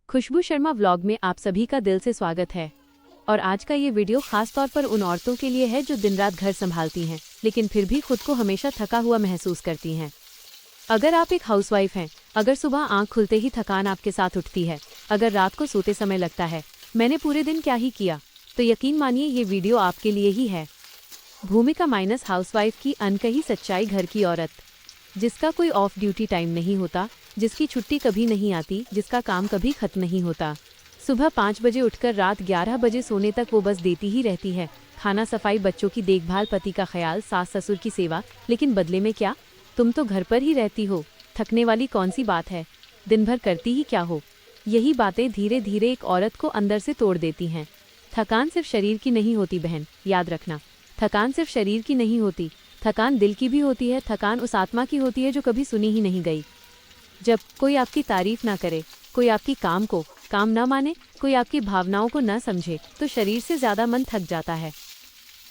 खुशबू Sharma vlog में आप सभी का दिल से स्वागत है। और आज का ये वीडियो खास तौर पर उन औरतों के लिए है जो दिन रात घर संभालती हैं, लेकिन फिर भी खुद को हमेशा थका हुआ महसूस करती हैं। अगर आप एक हाउसवाइफ हैं, अगर सुबह आंख खुलते ही थकान आपके साथ उठती है, अगर रात को सोते समय लगता है मैंने पूरे दिन क्या ही किया, तो यकीन मानिए ये वीडियो आपके लिए ही है। भूमिका माइनस हाउसवाइफ की अनकही सच्चाई। घर की औरत जिसका कोई ऑफ ड्यूटी टाइम नहीं होता, जिसकी छुट्टी कभी नहीं आती, जिसका काम कभी खत्म नहीं होता। सुबह 5 बजे उठकर रात 11 बजे सोने तक वो बस देती ही रहती है। खाना, सफाई, बच्चों की देखभाल, पति का ख्याल, सास ससुर की सेवा, लेकिन बदले में क्या? तुम तो घर पर ही रहती हो, थकने वाली कौन सी बात है? दिन भर करती ही क्या हो? यही बातें धीरे धीरे एक औरत को अंदर से तोड़ देती हैं। थकान सिर्फ शरीर की नहीं होती बहन, याद रखना। थकान सिर्फ शरीर की नहीं होती, थकान दिल की भी होती है। थकान उस आत्मा की होती है जो कभी सुनी ही नहीं गई। जब कोई आपकी तारीफ ना करे, कोई आपकी काम को काम ना माने, कोई आपकी भावनाओं को न समझे, तो शरीर से ज़्यादा मन थक जाता है।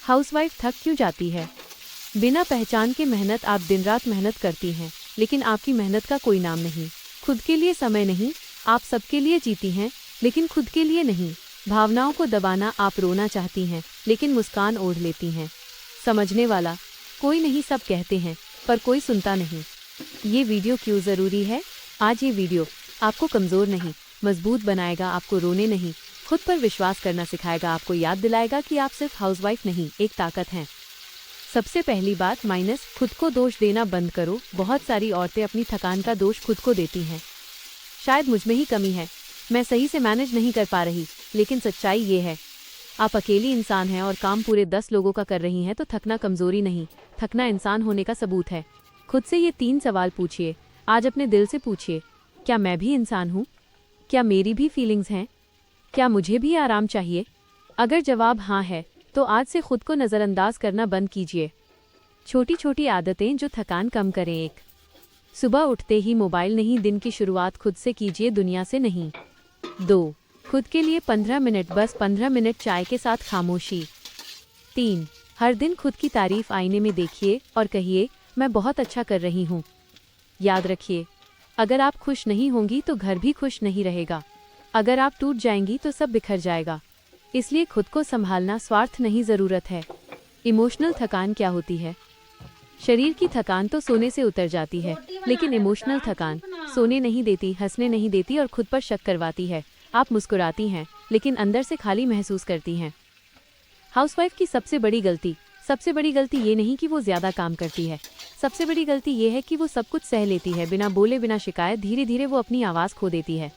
हाउसवाइफ थक क्यों जाती है? बिना पहचान के मेहनत। आप दिन रात मेहनत करती हैं, लेकिन आपकी मेहनत का कोई नाम नहीं। खुद के लिए समय नहीं। आप सबके लिए जीती हैं, लेकिन खुद के लिए नहीं। भावनाओं को दबाना। आप रोना चाहती हैं, लेकिन मुस्कान ओढ़ लेती हैं। समझने वाला कोई नहीं, सब कहते हैं, पर कोई सुनता नहीं। ये वीडियो क्यों ज़रूरी है? आज ये वीडियो आपको कमज़ोर नहीं, मजबूत बनाएगा। आपको रोने नहीं, खुद पर विश्वास करना सिखाएगा। आपको याद दिलाएगा कि आप सिर्फ हाउसवाइफ नहीं, एक ताकत हैं। सबसे पहली बात माइनस, खुद को दोष देना बंद करो। बहुत सारी औरतें अपनी थकान का दोष खुद को देती हैं। शायद मुझ में ही कमी है, मैं सही से मैनेज नहीं कर पा रही। लेकिन सच्चाई ये है, आप अकेली इंसान हैं और काम पूरे 10 लोगों का कर रही हैं। तो थकना कमज़ोरी नहीं, थकना इंसान होने का सबूत है। खुद से ये 3 सवाल पूछिए। आज अपने दिल से पूछिए, क्या मैं भी इंसान हूँ? क्या मेरी भी फीलिंग्स हैं? क्या मुझे भी आराम चाहिए? अगर जवाब हाँ है, तो आज से खुद को नज़रअंदाज करना बंद कीजिए। छोटी छोटी आदतें जो थकान कम करें। 1, सुबह उठते ही मोबाइल नहीं। दिन की शुरुआत खुद से कीजिए, दुनिया से नहीं। 2, खुद के लिए 15 मिनट, बस 15 मिनट चाय के साथ खामोशी। 3, हर दिन खुद की तारीफ आईने में देखिए और कहिए, मैं बहुत अच्छा कर रही हूँ। याद रखिए, अगर आप खुश नहीं होंगी तो घर भी खुश नहीं रहेगा। अगर आप टूट जाएंगी तो सब बिखर जाएगा। इसलिए खुद को संभालना स्वार्थ नहीं, ज़रूरत है। इमोशनल थकान क्या होती है? शरीर की थकान तो सोने से उतर जाती है, लेकिन इमोशनल थकान सोने नहीं देती, हंसने नहीं देती और खुद पर शक करवाती है। आप मुस्कुराती हैं, लेकिन अंदर से खाली महसूस करती हैं। हाउसवाइफ की सबसे बड़ी गलती ये नहीं कि वो ज़्यादा काम करती है। सबसे बड़ी गलती ये है कि वो सब कुछ सह लेती है, बिना बोले, बिना शिकायत। धीरे धीरे वो अपनी आवाज़ खो देती है।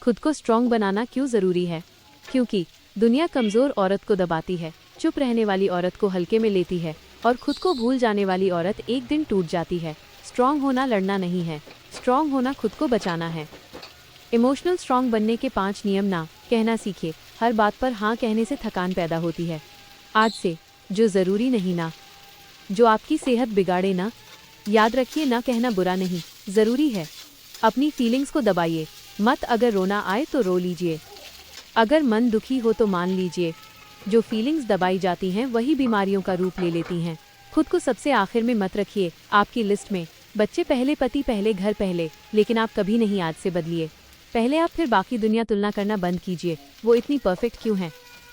खुद को स्ट्रॉन्ग बनाना क्यों ज़रूरी है? क्योंकि दुनिया कमज़ोर औरत को दबाती है, चुप रहने वाली औरत को हल्के में लेती है, और खुद को भूल जाने वाली औरत एक दिन टूट जाती है। स्ट्रॉन्ग होना लड़ना नहीं है, स्ट्रॉन्ग होना खुद को बचाना है। इमोशनल स्ट्रॉन्ग बनने के 5 नियम। ना कहना सीखिए। हर बात पर हाँ कहने से थकान पैदा होती है। आज से जो ज़रूरी नहीं ना, जो आपकी सेहत बिगाड़े ना। याद रखिए, ना कहना बुरा नहीं, ज़रूरी है। अपनी फीलिंग्स को दबाइए मत। अगर रोना आए तो रो लीजिए, अगर मन दुखी हो तो मान लीजिए। जो फीलिंग्स दबाई जाती हैं वही बीमारियों का रूप ले लेती हैं। खुद को सबसे आखिर में मत रखिए आपकी लिस्ट में। बच्चे पहले, पति पहले, घर पहले, लेकिन आप कभी नहीं आज से बदलिए। पहले आप, फिर बाकी दुनिया। तुलना करना बंद कीजिए। वो इतनी परफेक्ट क्यों है?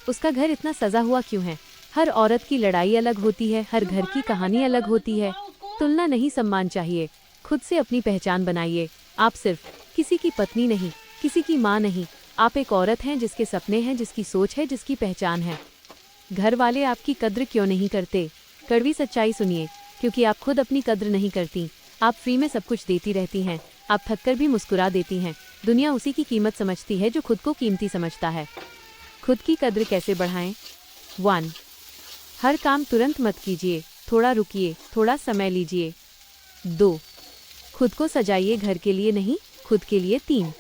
उसका घर इतना सजा हुआ क्यों है? हर औरत की लड़ाई अलग होती है, हर घर की कहानी अलग होती है। तुलना नहीं, सम्मान चाहिए। खुद से अपनी पहचान बनाइए। आप सिर्फ किसी की पत्नी नहीं, किसी की माँ नहीं। आप एक औरत हैं जिसके सपने हैं, जिसकी सोच है, जिसकी पहचान है। घर वाले आपकी कद्र क्यों नहीं करते? कड़वी सच्चाई सुनिए, क्योंकि आप खुद अपनी कद्र नहीं करती। आप फ्री में सब कुछ देती रहती हैं, आप थककर भी मुस्कुरा देती हैं। दुनिया उसी की कीमत समझती है जो खुद को कीमती समझता है। खुद की कद्र कैसे बढ़ाएं? 1, हर काम तुरंत मत कीजिए, थोड़ा रुकिए, थोड़ा समय लीजिए। 2, खुद को सजाइए, घर के लिए नहीं, खुद के लिए। 3,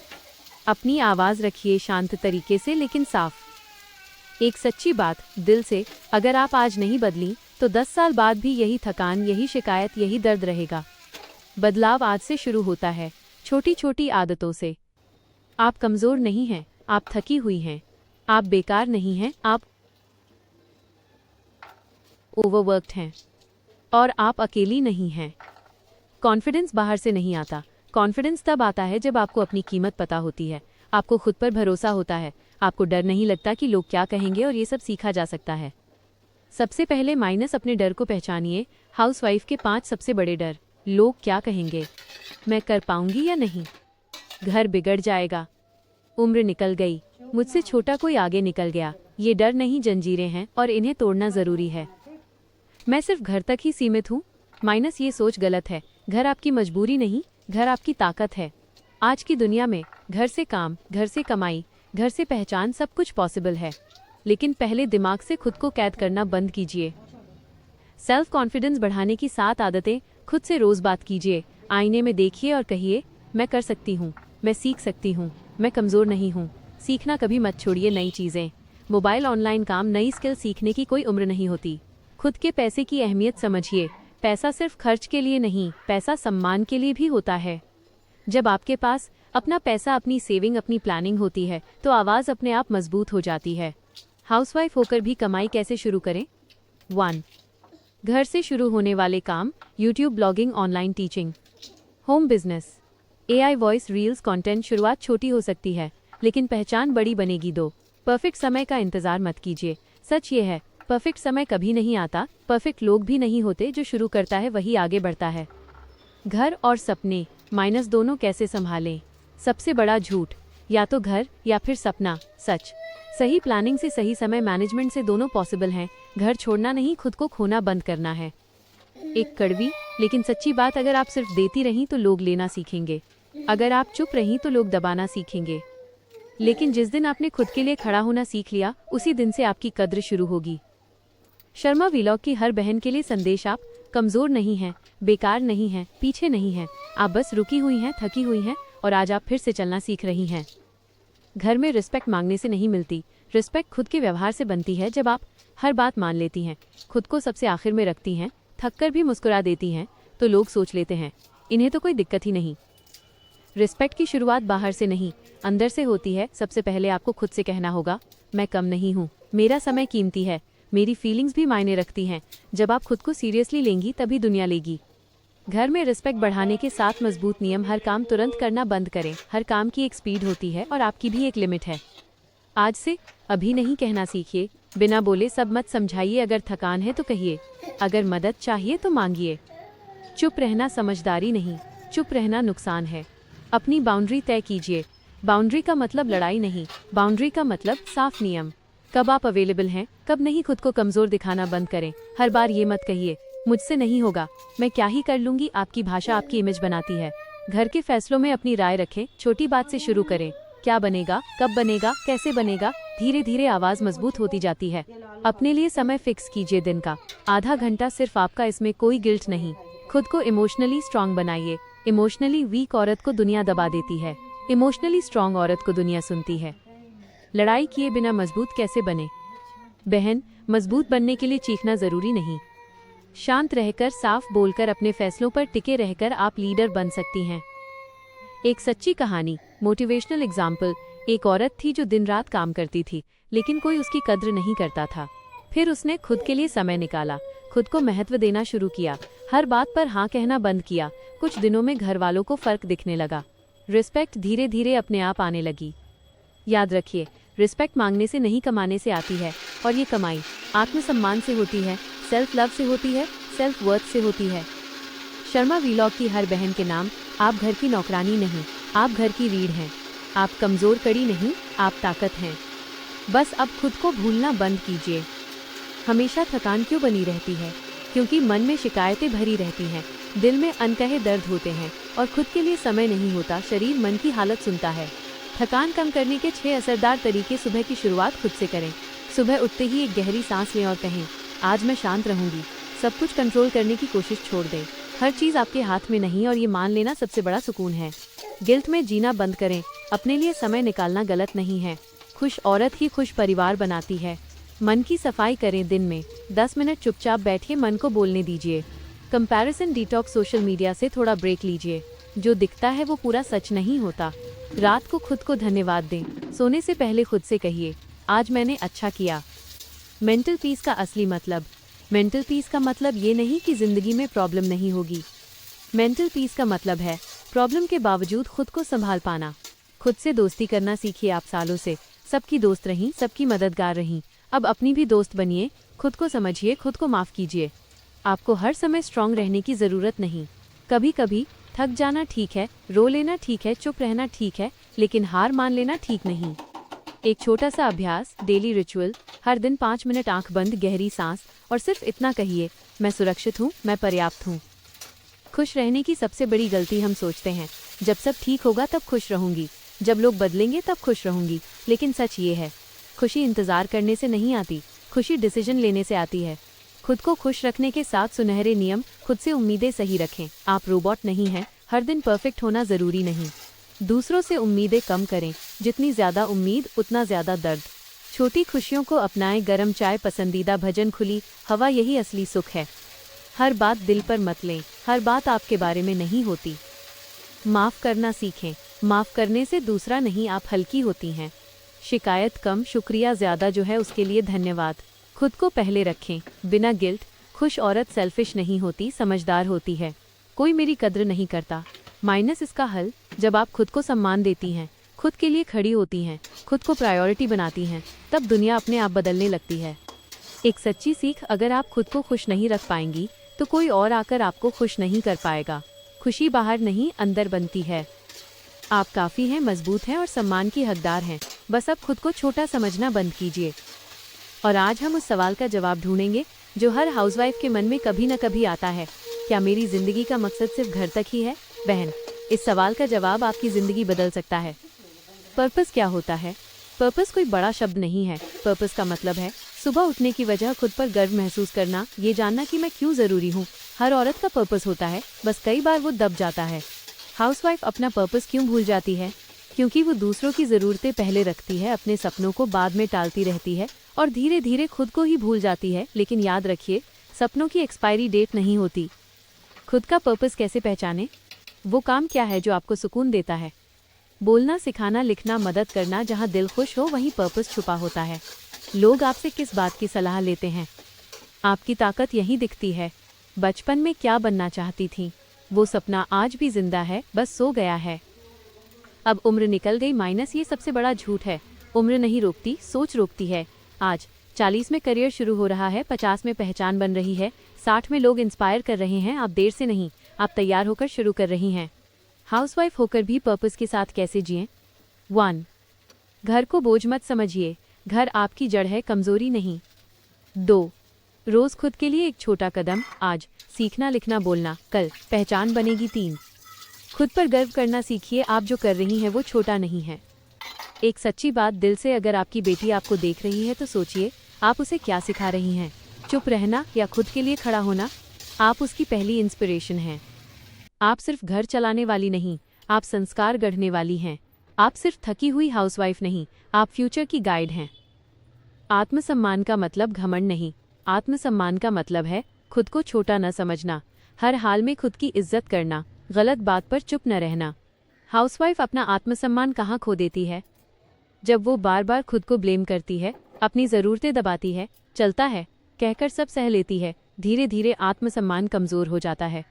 अपनी आवाज़ रखिए शांत तरीके से, लेकिन साफ। एक सच्ची बात दिल से, अगर आप आज नहीं बदली तो 10 साल बाद भी यही थकान, यही शिकायत, यही दर्द रहेगा। बदलाव आज से शुरू होता है, छोटी छोटी आदतों से। आप कमज़ोर नहीं हैं, आप थकी हुई हैं। आप बेकार नहीं हैं, आप ओवरवर्क्ड हैं। और आप अकेली नहीं हैं। कॉन्फिडेंस बाहर से नहीं आता, कॉन्फिडेंस तब आता है जब आपको अपनी कीमत पता होती है। आपको खुद पर भरोसा होता है, आपको डर नहीं लगता कि लोग क्या कहेंगे, और ये सब सीखा जा सकता है। सबसे पहले माइनस अपने डर को पहचानिए। हाउसवाइफ के 5 सबसे बड़े डर। लोग क्या कहेंगे, मैं कर पाऊंगी या नहीं, घर बिगड़ जाएगा, उम्र निकल गई, मुझसे छोटा कोई आगे निकल गया। ये डर नहीं, जंजीरें हैं और इन्हें तोड़ना जरूरी है। मैं सिर्फ घर तक ही सीमित हूँ। माइनस ये सोच गलत है। घर आपकी मजबूरी नहीं, घर आपकी ताकत है। आज की दुनिया में घर से काम, घर से कमाई, घर से पहचान, सब कुछ पॉसिबल है, लेकिन पहले दिमाग से खुद को कैद करना बंद कीजिए। सेल्फ कॉन्फिडेंस बढ़ाने की 7 आदतें। खुद से रोज बात कीजिए। आईने में देखिए और कहिए, मैं कर सकती हूँ, मैं सीख सकती हूँ, मैं कमज़ोर नहीं हूँ। सीखना कभी मत छोड़िए। नई चीज़ें, मोबाइल, ऑनलाइन काम, नई स्किल सीखने की कोई उम्र नहीं होती। खुद के पैसे की अहमियत समझिए। पैसा सिर्फ खर्च के लिए नहीं, पैसा सम्मान के लिए भी होता है। जब आपके पास अपना पैसा, अपनी सेविंग, अपनी प्लानिंग होती है तो आवाज़ अपने आप मजबूत हो जाती है। हाउसवाइफ होकर भी कमाई कैसे शुरू करें? 1. घर से शुरू होने वाले काम, YouTube, blogging, online teaching. Home business, AI, voice, reels, content. शुरुआत छोटी हो सकती है लेकिन पहचान बड़ी बनेगी। 2. परफेक्ट समय का इंतजार मत कीजिए। सच ये है, परफेक्ट समय कभी नहीं आता। परफेक्ट लोग भी नहीं होते। जो शुरू करता है वही आगे बढ़ता है। घर और सपने, माइनस दोनों कैसे संभालें? सबसे बड़ा झूठ, या तो घर या फिर सपना। सच, सही प्लानिंग से, सही समय मैनेजमेंट से दोनों पॉसिबल हैं। घर छोड़ना नहीं, खुद को खोना बंद करना है। एक कड़वी लेकिन सच्ची बात, अगर आप सिर्फ देती रहीं तो लोग लेना सीखेंगे। अगर आप चुप रहीं तो लोग दबाना सीखेंगे। लेकिन जिस दिन आपने खुद के लिए खड़ा होना सीख लिया, उसी दिन से आपकी कद्र शुरू होगी। शर्मा वीलॉग की हर बहन के लिए संदेश, आप कमज़ोर नहीं हैं, बेकार नहीं हैं, पीछे नहीं हैं। आप बस रुकी हुई हैं, थकी हुई हैं, और आज आप फिर से चलना सीख रही हैं। घर में रिस्पेक्ट मांगने से नहीं मिलती, रिस्पेक्ट खुद के व्यवहार से बनती है। जब आप हर बात मान लेती हैं, खुद को सबसे आखिर में रखती हैं, थककर भी मुस्कुरा देती हैं, तो लोग सोच लेते हैं इन्हें तो कोई दिक्कत ही नहीं। रिस्पेक्ट की शुरुआत बाहर से नहीं, अंदर से होती है। सबसे पहले आपको खुद से कहना होगा, मैं कम नहीं हूँ, मेरा समय कीमती है, मेरी फीलिंग्स भी मायने रखती हैं। जब आप खुद को सीरियसली लेंगी तभी दुनिया लेगी। घर में रिस्पेक्ट बढ़ाने के 7 मजबूत नियम। हर काम तुरंत करना बंद करें। हर काम की एक स्पीड होती है और आपकी भी एक लिमिट है। आज से अभी नहीं कहना सीखिए। बिना बोले सब मत समझाइए। अगर थकान है तो कहिए, अगर मदद चाहिए तो मांगिए। चुप रहना समझदारी नहीं, चुप रहना नुकसान है। अपनी बाउंड्री तय कीजिए। बाउंड्री का मतलब लड़ाई नहीं, बाउंड्री का मतलब साफ नियम। कब आप अवेलेबल हैं, कब नहीं। खुद को कमजोर दिखाना बंद करें। हर बार ये मत कहिए, मुझसे नहीं होगा, मैं क्या ही कर लूंगी। आपकी भाषा आपकी इमेज बनाती है। घर के फैसलों में अपनी राय रखें। छोटी बात से शुरू करें। क्या बनेगा, कब बनेगा, कैसे बनेगा। धीरे धीरे आवाज मजबूत होती जाती है। अपने लिए समय फिक्स कीजिए, दिन का आधा घंटा सिर्फ आपका। इसमें कोई गिल्ट नहीं। खुद को इमोशनली स्ट्रांग बनाइए। इमोशनली वीक औरत को दुनिया दबा देती है, इमोशनली स्ट्रांग औरत को दुनिया सुनती है। लड़ाई किए बिना मजबूत कैसे बने? बहन, मजबूत बनने के लिए चीखना जरूरी नहीं। शांत रहकर, साफ बोलकर, अपने फैसलों पर टिके रहकर आप लीडर बन सकती हैं। एक सच्ची कहानी, मोटिवेशनल एग्जाम्पल। एक औरत थी जो दिन रात काम करती थी, लेकिन कोई उसकी कद्र नहीं करता था। फिर उसने खुद के लिए समय निकाला, खुद को महत्व देना शुरू किया, हर बात पर हाँ कहना बंद किया। कुछ दिनों में घर वालों को फर्क दिखने लगा। रिस्पेक्ट धीरे धीरे अपने आप आने लगी। याद रखिए, रिस्पेक्ट मांगने से नहीं, कमाने से आती है। और ये कमाई आत्मसम्मान से होती है, सेल्फ लव से होती है, सेल्फ वर्थ से होती है। शर्मा वीलॉग की हर बहन के नाम। आप घर की नौकरानी नहीं, आप घर की रीढ़ हैं। आप कमज़ोर कड़ी नहीं, आप ताकत हैं। बस अब खुद को भूलना बंद कीजिए। हमेशा थकान क्यों बनी रहती है? क्योंकि मन में शिकायतें भरी रहती हैं, दिल में अनकहे दर्द होते हैं और खुद के लिए समय नहीं होता। शरीर मन की हालत सुनता है। थकान कम करने के 6 असरदार तरीके। सुबह की शुरुआत खुद से करें। सुबह उठते ही एक गहरी सांस लें और कहें, आज मैं शांत रहूंगी। सब कुछ कंट्रोल करने की कोशिश छोड़ दें। हर चीज़ आपके हाथ में नहीं, और ये मान लेना सबसे बड़ा सुकून है। गिल्ट में जीना बंद करें। अपने लिए समय निकालना गलत नहीं है। खुश औरत ही खुश परिवार बनाती है। मन की सफाई करें। दिन में 10 मिनट चुपचाप बैठिए, मन को बोलने दीजिए। Comparison detox. सोशल मीडिया से थोड़ा ब्रेक लीजिए। जो दिखता है वो पूरा सच नहीं होता। रात को खुद को धन्यवाद दें। सोने से पहले खुद से कहिए, आज मैंने अच्छा किया। मेंटल पीस का असली मतलब। मेंटल पीस का मतलब ये नहीं कि जिंदगी में प्रॉब्लम नहीं होगी। मेंटल पीस का मतलब है प्रॉब्लम के बावजूद खुद को संभाल पाना। खुद से दोस्ती करना सीखिए। आप सालों से सबकी दोस्त रहीं, सबकी मददगार रहीं, अब अपनी भी दोस्त बनिए। खुद को समझिए, खुद को माफ़ कीजिए। आपको हर समय स्ट्रांग रहने की ज़रूरत नहीं। कभी कभी थक जाना ठीक है, रो लेना ठीक है, चुप रहना ठीक है, लेकिन हार मान लेना ठीक नहीं। एक छोटा सा अभ्यास, डेली रिचुअल, हर दिन 5 मिनट आंख बंद, गहरी सांस, और सिर्फ इतना कहिए, मैं सुरक्षित हूँ, मैं पर्याप्त हूँ। खुश रहने की सबसे बड़ी गलती हम सोचते हैं, जब सब ठीक होगा तब खुश रहूंगी, जब लोग बदलेंगे तब खुश रहूंगी। लेकिन सच ये है, खुशी इंतजार करने से नहीं आती, खुशी डिसीजन लेने से आती है। खुद को खुश रखने के 7 सुनहरे नियम। खुद से उम्मीदें सही रखें। आप रोबोट नहीं हैं, हर दिन परफेक्ट होना ज़रूरी नहीं। दूसरों से उम्मीदें कम करें, जितनी ज़्यादा उम्मीद उतना ज़्यादा दर्द। छोटी खुशियों को अपनाएं, गरम चाय, पसंदीदा भजन, खुली हवा, यही असली सुख है। हर बात दिल पर मत लें, हर बात आपके बारे में नहीं होती। माफ़ करना सीखें, माफ़ करने से दूसरा नहीं आप हल्की होती हैं। शिकायत कम, शुक्रिया ज़्यादा, जो है उसके लिए धन्यवाद। खुद को पहले रखें, बिना गिल्ट। खुश औरत सेल्फिश नहीं होती, समझदार होती है। कोई मेरी कद्र नहीं करता माइनस इसका हल, जब आप खुद को सम्मान देती हैं, खुद के लिए खड़ी होती हैं, खुद को प्रायोरिटी बनाती हैं, तब दुनिया अपने आप बदलने लगती है। एक सच्ची सीख, अगर आप खुद को खुश नहीं रख पाएंगी तो कोई और आकर आपको खुश नहीं कर पाएगा। खुशी बाहर नहीं, अंदर बनती है। आप काफ़ी हैं, मजबूत हैं और सम्मान की हकदार हैं। बस अब खुद को छोटा समझना बंद कीजिए। और आज हम उस सवाल का जवाब ढूंढेंगे जो हर हाउसवाइफ के मन में कभी न कभी आता है, क्या मेरी ज़िंदगी का मकसद सिर्फ घर तक ही है? बहन, इस सवाल का जवाब आपकी ज़िंदगी बदल सकता है। पर्पस क्या होता है? पर्पस कोई बड़ा शब्द नहीं है। पर्पस का मतलब है सुबह उठने की वजह, खुद पर गर्व महसूस करना, ये जानना कि मैं क्यों ज़रूरी हूँ। हर औरत का पर्पस होता है, बस कई बार वो दब जाता है। हाउसवाइफ अपना पर्पस क्यों भूल जाती है? क्योंकि वो दूसरों की ज़रूरतें पहले रखती है, अपने सपनों को बाद में टालती रहती है और धीरे धीरे खुद को ही भूल जाती है। लेकिन याद रखिए, सपनों की एक्सपायरी डेट नहीं होती। खुद का पर्पस कैसे पहचानें? वो काम क्या है जो आपको सुकून देता है? बोलना, सिखाना, लिखना, मदद करना, जहाँ दिल खुश हो वहीं पर्पस छुपा होता है। लोग आपसे किस बात की सलाह लेते हैं? आपकी ताकत यहीं दिखती है। बचपन में क्या बनना चाहती थी? वो सपना आज भी जिंदा है, बस सो गया है। अब उम्र निकल गई माइनस, ये सबसे बड़ा झूठ है। उम्र नहीं रोकती, सोच रोकती है। आज 40 में करियर शुरू हो रहा है, 50 में पहचान बन रही है, 60 में लोग इंस्पायर कर रहे हैं। आप देर से नहीं, आप तैयार होकर शुरू कर रही हैं। हाउसवाइफ होकर भी पर्पस के साथ कैसे जिएं? 1. घर को बोझ मत समझिए, घर आपकी जड़ है, कमजोरी नहीं। 2. रोज खुद के लिए एक छोटा कदम, आज सीखना, लिखना, बोलना, कल पहचान बनेगी। 3. खुद पर गर्व करना सीखिए, आप जो कर रही हैं वो छोटा नहीं है। एक सच्ची बात दिल से, अगर आपकी बेटी आपको देख रही है तो सोचिए आप उसे क्या सिखा रही हैं? चुप रहना या खुद के लिए खड़ा होना? आप उसकी पहली इंस्पिरेशन हैं। आप सिर्फ घर चलाने वाली नहीं, आप संस्कार गढ़ने वाली हैं। आप सिर्फ थकी हुई हाउसवाइफ नहीं, आप फ्यूचर की गाइड हैं। आत्मसम्मान का मतलब घमंड नहीं, आत्मसम्मान का मतलब है खुद को छोटा न समझना, हर हाल में खुद की इज्जत करना, गलत बात पर चुप न रहना। हाउसवाइफ अपना आत्मसम्मान कहाँ खो देती है? जब वो बार बार खुद को ब्लेम करती है, अपनी ज़रूरतें दबाती है, चलता है कहकर सब सह लेती है, धीरे धीरे आत्मसम्मान कमज़ोर हो जाता है।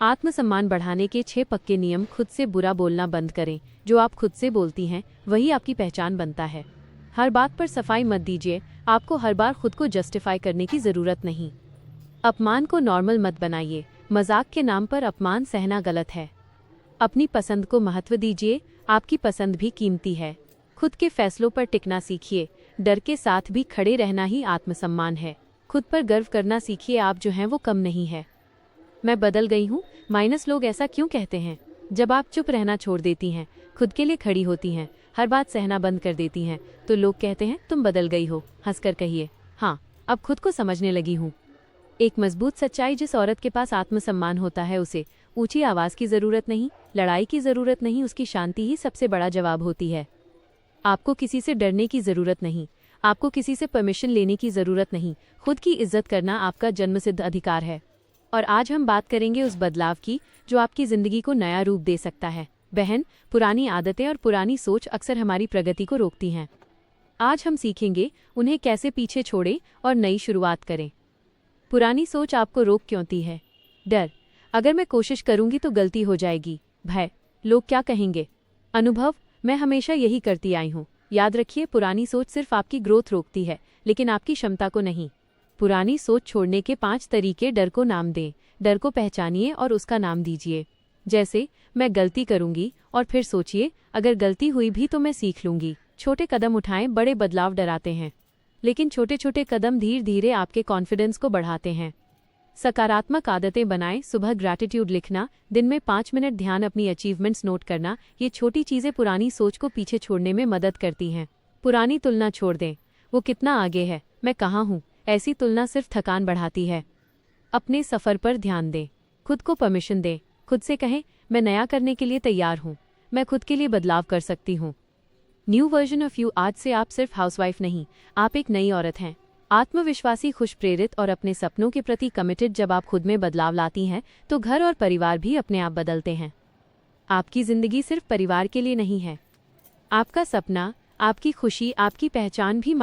आत्मसम्मान बढ़ाने के 6 पक्के नियम। खुद से बुरा बोलना बंद करें, जो आप खुद से बोलती हैं वही आपकी पहचान बनता है। हर बात पर सफाई मत दीजिए, आपको हर बार खुद को जस्टिफाई करने की ज़रूरत नहीं। अपमान को नॉर्मल मत बनाइए, मजाक के नाम पर अपमान सहना गलत है। अपनी पसंद को महत्व दीजिए, आपकी पसंद भी कीमती है। खुद के फैसलों पर टिकना सीखिए, डर के साथ भी खड़े रहना ही आत्मसम्मान है। खुद पर गर्व करना सीखिए, आप जो हैं वो कम नहीं है। मैं बदल गई हूँ माइनस, लोग ऐसा क्यों कहते हैं? जब आप चुप रहना छोड़ देती हैं, खुद के लिए खड़ी होती हैं, हर बात सहना बंद कर देती हैं, तो लोग कहते हैं तुम बदल गई हो। हंसकर कहिए, हाँ अब खुद को समझने लगी हूँ। एक मजबूत सच्चाई, जिस औरत के पास आत्मसम्मान होता है उसे ऊंची आवाज़ की ज़रूरत नहीं, लड़ाई की ज़रूरत नहीं, उसकी शांति ही सबसे बड़ा जवाब होती है। आपको किसी से डरने की ज़रूरत नहीं, आपको किसी से परमिशन लेने की ज़रूरत नहीं। खुद की इज्जत करना आपका जन्मसिद्ध अधिकार है। और आज हम बात करेंगे उस बदलाव की जो आपकी ज़िंदगी को नया रूप दे सकता है। बहन, पुरानी आदतें और पुरानी सोच अक्सर हमारी प्रगति को रोकती हैं। आज हम सीखेंगे उन्हें कैसे पीछे छोड़ें और नई शुरुआत करें। पुरानी सोच आपको रोक क्योंती है? डर, अगर मैं कोशिश करूंगी तो गलती हो जाएगी। भय, लोग क्या कहेंगे। अनुभव, मैं हमेशा यही करती आई हूँ। याद रखिए, पुरानी सोच सिर्फ आपकी ग्रोथ रोकती है, लेकिन आपकी क्षमता को नहीं। पुरानी सोच छोड़ने के 5 तरीके। डर को नाम दें। डर को पहचानिए और उसका नाम दीजिए। जैसे, मैं गलती करूंगी, और फिर सोचिए, अगर गलती हुई भी तो मैं सीख लूंगी। छोटे कदम उठाएं, बड़े बदलाव डराते हैं, लेकिन छोटे छोटे कदम धीरे धीरे आपके कॉन्फिडेंस को बढ़ाते हैं। सकारात्मक आदतें बनाएं। सुबह ग्रैटिट्यूड लिखना, दिन में 5 मिनट ध्यान, अपनी अचीवमेंट्स नोट करना। ये छोटी चीज़ें पुरानी सोच को पीछे छोड़ने में मदद करती हैं। पुरानी तुलना छोड़ दें। वो कितना आगे है, मैं कहाँ हूँ, ऐसी तुलना सिर्फ थकान बढ़ाती है। अपने सफ़र पर ध्यान दें। खुद को परमिशन दें। खुद से कहें, मैं नया करने के लिए तैयार हूँ, मैं खुद के लिए बदलाव कर सकती हूँ। New version of you. आज से आप सिर्फ हाउसवाइफ नहीं, आप एक नई औरत हैं। आत्मविश्वासी, खुश, प्रेरित और अपने सपनों के प्रति कमिटेड। जब आप खुद में बदलाव लाती हैं तो घर और परिवार भी अपने आप बदलते हैं। आपकी जिंदगी सिर्फ परिवार के लिए नहीं है। आपका सपना, आपकी खुशी, आपकी पहचान भी